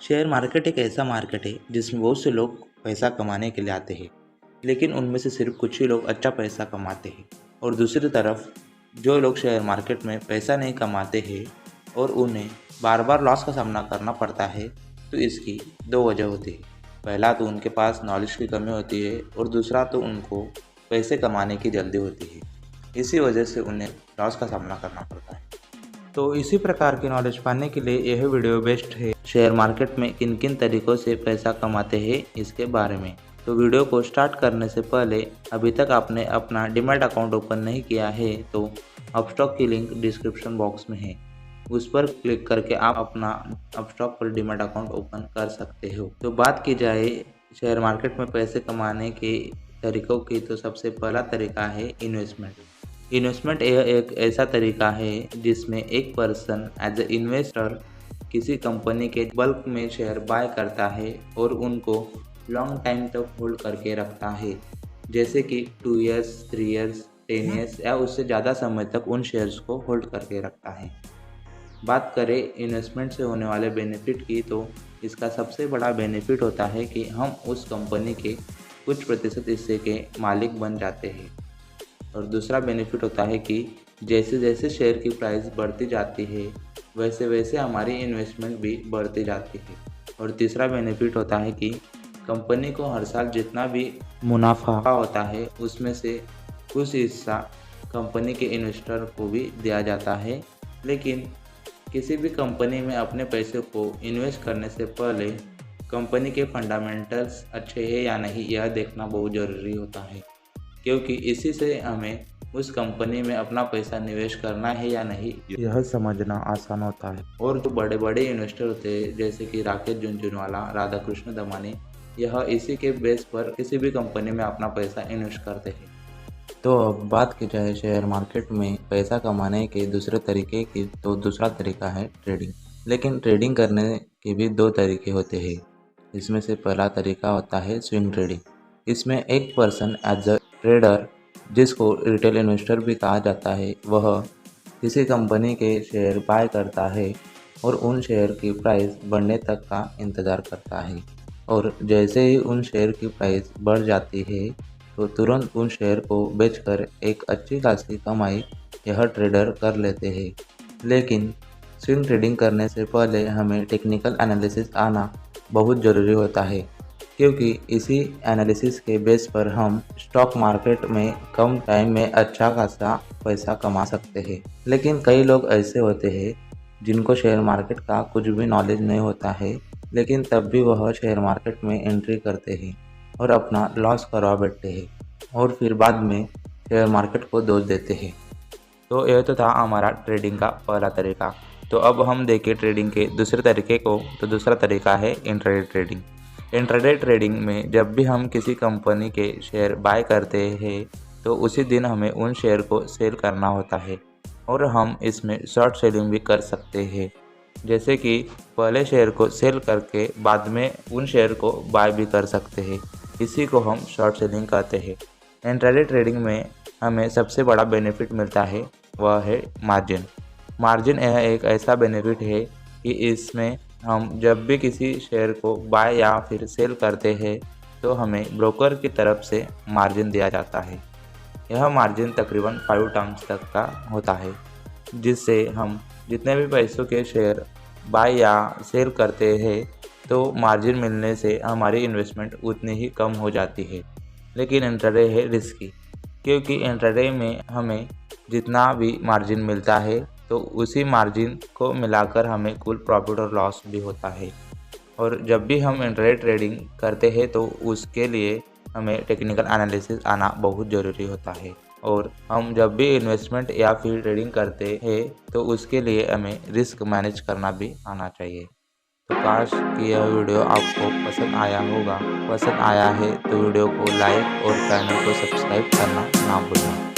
Share market एक ऐसा market है जिसमें बहुत से लोग पैसा कमाने के लिए आते हैं, लेकिन उनमें से सिर्फ कुछ ही लोग अच्छा पैसा कमाते हैं। और दूसरी तरफ जो लोग शेयर मार्केट में पैसा नहीं कमाते हैं और उन्हें बार बार लॉस का सामना करना पड़ता है, तो इसकी दो वजह होती है। पहला तो उनके पास नॉलेज की कमी होती है और दूसरा तो उनको पैसे कमाने की जल्दी होती है। इसी वजह से उन्हें लॉस का सामना करना पड़ता है। तो इसी प्रकार की नॉलेज पाने के लिए यह वीडियो बेस्ट है। शेयर मार्केट में किन किन तरीक़ों से पैसा कमाते हैं इसके बारे में। तो वीडियो को स्टार्ट करने से पहले अभी तक आपने अपना डीमैट अकाउंट ओपन नहीं किया है तो अपस्टॉक की लिंक डिस्क्रिप्शन बॉक्स में है, उस पर क्लिक करके आप अपना अपस्टॉक पर डीमैट अकाउंट ओपन कर सकते हो। तो बात की जाए शेयर मार्केट में पैसे कमाने के तरीक़ों की, तो सबसे पहला तरीका है इन्वेस्टमेंट। इन्वेस्टमेंट यह एक ऐसा तरीका है जिसमें एक पर्सन एज ए इन्वेस्टर किसी कंपनी के बल्क में शेयर बाय करता है और उनको लॉन्ग टाइम तक होल्ड करके रखता है, जैसे कि 2 इयर्स, 3 इयर्स, 10 इयर्स या उससे ज़्यादा समय तक उन शेयर्स को होल्ड करके रखता है। बात करें इन्वेस्टमेंट से होने वाले बेनिफिट की, तो इसका सबसे बड़ा बेनिफिट होता है कि हम उस कंपनी के कुछ प्रतिशत हिस्से के मालिक बन जाते हैं। और दूसरा बेनिफिट होता है कि जैसे जैसे शेयर की प्राइस बढ़ती जाती है वैसे वैसे हमारी इन्वेस्टमेंट भी बढ़ती जाती है। और तीसरा बेनिफिट होता है कि कंपनी को हर साल जितना भी मुनाफा होता है उसमें से कुछ हिस्सा कंपनी के इन्वेस्टर को भी दिया जाता है। लेकिन किसी भी कंपनी में अपने पैसे को इन्वेस्ट करने से पहले कंपनी के फंडामेंटल्स अच्छे हैं या नहीं यह देखना बहुत ज़रूरी होता है, क्योंकि इसी से हमें उस कंपनी में अपना पैसा निवेश करना है या नहीं यह समझना आसान होता है। और जो बड़े बड़े इन्वेस्टर होते हैं जैसे कि राकेश झुनझुनवाला, राधाकृष्ण दमानी, यह इसी के बेस पर किसी भी कंपनी में अपना पैसा इन्वेस्ट करते हैं। तो अब बात की जाए शेयर मार्केट में पैसा कमाने के दूसरे तरीके की, तो दूसरा तरीका है ट्रेडिंग। लेकिन ट्रेडिंग करने के भी दो तरीके होते हैं। इसमें से पहला तरीका होता है स्विंग ट्रेडिंग। इसमें एक पर्सन एज अ ट्रेडर, जिसको रिटेल इन्वेस्टर भी कहा जाता है, वह किसी कंपनी के शेयर बाय करता है और उन शेयर की प्राइस बढ़ने तक का इंतज़ार करता है। और जैसे ही उन शेयर की प्राइस बढ़ जाती है तो तुरंत उन शेयर को बेचकर एक अच्छी खासी कमाई यह ट्रेडर कर लेते हैं। लेकिन स्विंग ट्रेडिंग करने से पहले हमें टेक्निकल एनालिसिस आना बहुत ज़रूरी होता है, क्योंकि इसी एनालिसिस के बेस पर हम स्टॉक मार्केट में कम टाइम में अच्छा खासा पैसा कमा सकते हैं। लेकिन कई लोग ऐसे होते हैं जिनको शेयर मार्केट का कुछ भी नॉलेज नहीं होता है, लेकिन तब भी वह शेयर मार्केट में एंट्री करते हैं और अपना लॉस करवा बैठते हैं और फिर बाद में शेयर मार्केट को दोष देते हैं। तो यह तो था हमारा ट्रेडिंग का पहला तरीका। तो अब हम देखें ट्रेडिंग के दूसरे तरीके को। तो दूसरा तरीका है इंट्राडे ट्रेडिंग। इंट्राडे ट्रेडिंग में जब भी हम किसी कंपनी के शेयर बाय करते हैं तो उसी दिन हमें उन शेयर को सेल करना होता है, और हम इसमें शॉर्ट सेलिंग भी कर सकते हैं, जैसे कि पहले शेयर को सेल करके बाद में उन शेयर को बाय भी कर सकते हैं। इसी को हम शॉर्ट सेलिंग कहते हैं। इंट्राडे ट्रेडिंग में हमें सबसे बड़ा बेनिफिट मिलता है, वह है मार्जिन। मार्जिन यह एक ऐसा बेनिफिट है कि इसमें हम जब भी किसी शेयर को बाय या फिर सेल करते हैं तो हमें ब्रोकर की तरफ से मार्जिन दिया जाता है। यह मार्जिन तकरीबन 5 टर्म्स तक का होता है, जिससे हम जितने भी पैसों के शेयर बाय या सेल करते हैं तो मार्जिन मिलने से हमारी इन्वेस्टमेंट उतनी ही कम हो जाती है। लेकिन इंट्राडे है रिस्की, क्योंकि इंट्राडे में हमें जितना भी मार्जिन मिलता है तो उसी मार्जिन को मिलाकर हमें कुल प्रॉफिट और लॉस भी होता है। और जब भी हम इंट्राडे ट्रेडिंग करते हैं तो उसके लिए हमें टेक्निकल एनालिसिस आना बहुत ज़रूरी होता है। और हम जब भी इन्वेस्टमेंट या फिर ट्रेडिंग करते हैं तो उसके लिए हमें रिस्क मैनेज करना भी आना चाहिए। तो काश कि यह वीडियो आपको पसंद आया होगा। पसंद आया है तो वीडियो को लाइक और चैनल को सब्सक्राइब करना ना भूलना।